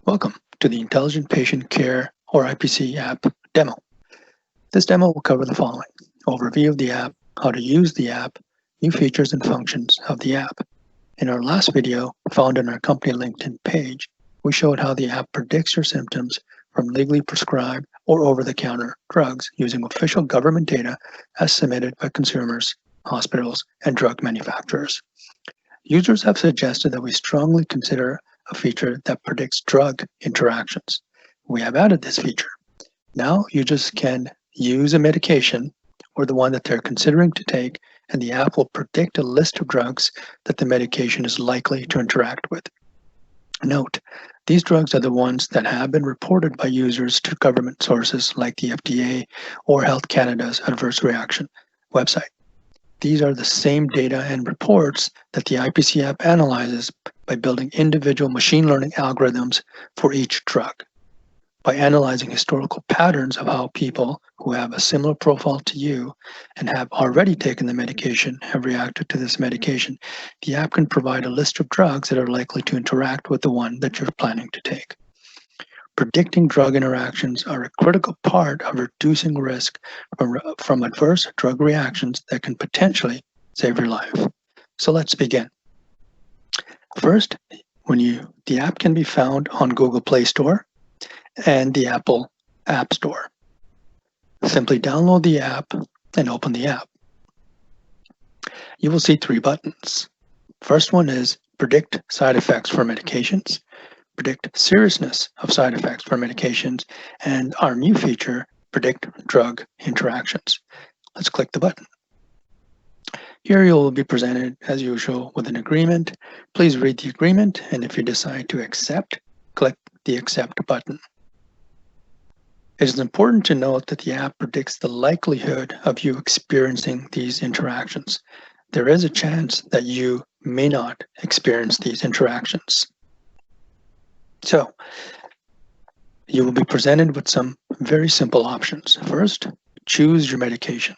Welcome to the Intelligent Patient Care or IPC app demo. This demo will cover the following: overview of the app, how to use the app, new features and functions of the app. In our last video, found on our company LinkedIn page, we showed how the app predicts your symptoms from legally prescribed or over-the-counter drugs using official government data as submitted by consumers, hospitals, and drug manufacturers. Users have suggested that we strongly consider a feature that predicts drug interactions. We have added this feature. Now users can use a medication or the one that they're considering to take, and the app will predict a list of drugs that the medication is likely to interact with. Note, these drugs are the ones that have been reported by users to government sources like the FDA or Health Canada's Adverse Reaction website. These are the same data and reports that the IPC app analyzes by building individual machine learning algorithms for each drug. By analyzing historical patterns of how people who have a similar profile to you and have already taken the medication have reacted to this medication, the app can provide a list of drugs that are likely to interact with the one that you're planning to take. Predicting drug interactions are a critical part of reducing risk from adverse drug reactions that can potentially save your life. So let's begin. First, the app can be found on Google Play Store and the Apple App Store. Simply download the app and open the app. You will see three buttons. First one is predict side effects for medications, predict seriousness of side effects for medications, and our new feature, predict drug interactions. Let's click the button. Here you will be presented, as usual, with an agreement. Please read the agreement, and if you decide to accept, click the accept button. It is important to note that the app predicts the likelihood of you experiencing these interactions. There is a chance that you may not experience these interactions. So, you will be presented with some very simple options. First, choose your medication.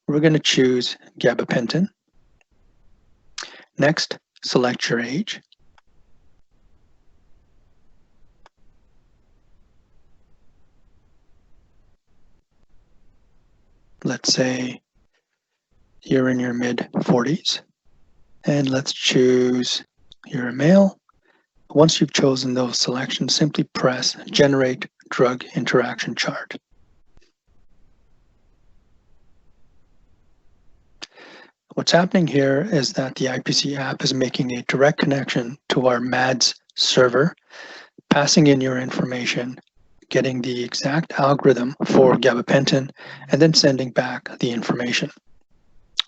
We're going to choose gabapentin. Next, select your age. Let's say you're in your mid-40s. And let's choose you're a male. Once you've chosen those selections, simply press Generate Drug Interaction Chart. What's happening here is that the IPC app is making a direct connection to our MADS server, passing in your information, getting the exact algorithm for gabapentin, and then sending back the information.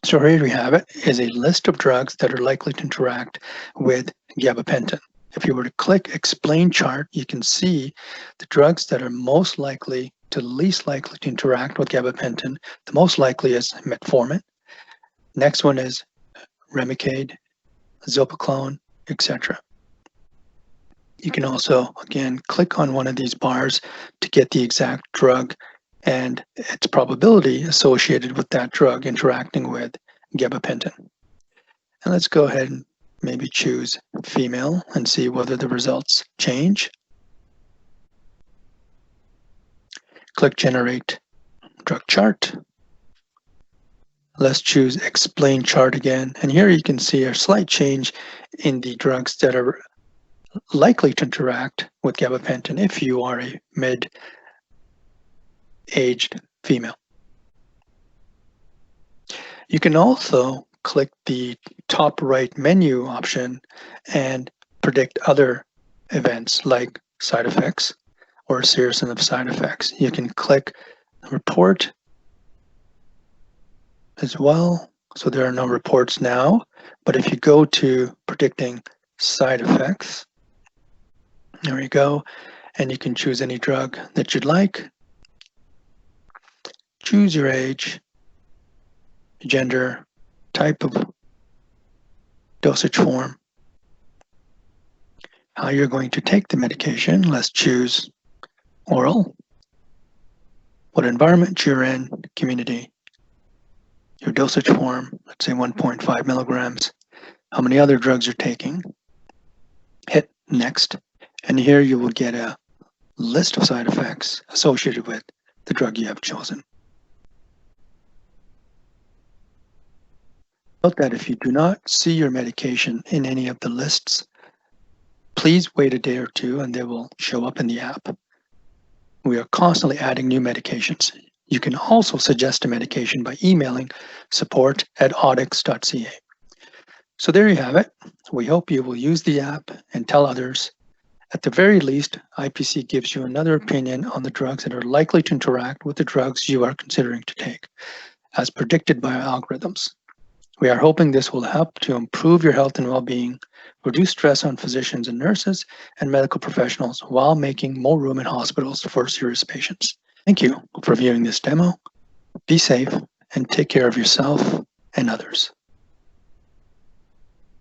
So here we have it, is a list of drugs that are likely to interact with gabapentin. If you were to click Explain Chart, you can see the drugs that are most likely to least likely to interact with gabapentin. The most likely is metformin. Next one is Remicade, zilpiclone, etc. You can also, again, click on one of these bars to get the exact drug and its probability associated with that drug interacting with gabapentin. And let's go ahead and maybe choose female and see whether the results change. Click Generate Drug Chart. Let's choose Explain Chart again. And here you can see a slight change in the drugs that are likely to interact with gabapentin if you are a mid-aged female. You can also click the top right menu option and predict other events like side effects or seriousness of side effects. You can click Report as well. So there are no reports now, but if you go to predicting side effects, there you go, and you can choose any drug that you'd like. Choose your age, gender, type of dosage form, how you're going to take the medication. Let's choose oral, what environment you're in, community, your dosage form, let's say 1.5 milligrams, how many other drugs you're taking. Hit Next, And here you will get a list of side effects associated with the drug you have chosen. Note that if you do not see your medication in any of the lists, please wait a day or two and they will show up in the app. We are constantly adding new medications. You can also suggest a medication by emailing support@audix.ca. So there you have it. We hope you will use the app and tell others. At the very least, IPC gives you another opinion on the drugs that are likely to interact with the drugs you are considering to take, as predicted by our algorithms. We are hoping this will help to improve your health and well-being, reduce stress on physicians and nurses and medical professionals while making more room in hospitals for serious patients. Thank you for viewing this demo. Be safe and take care of yourself and others.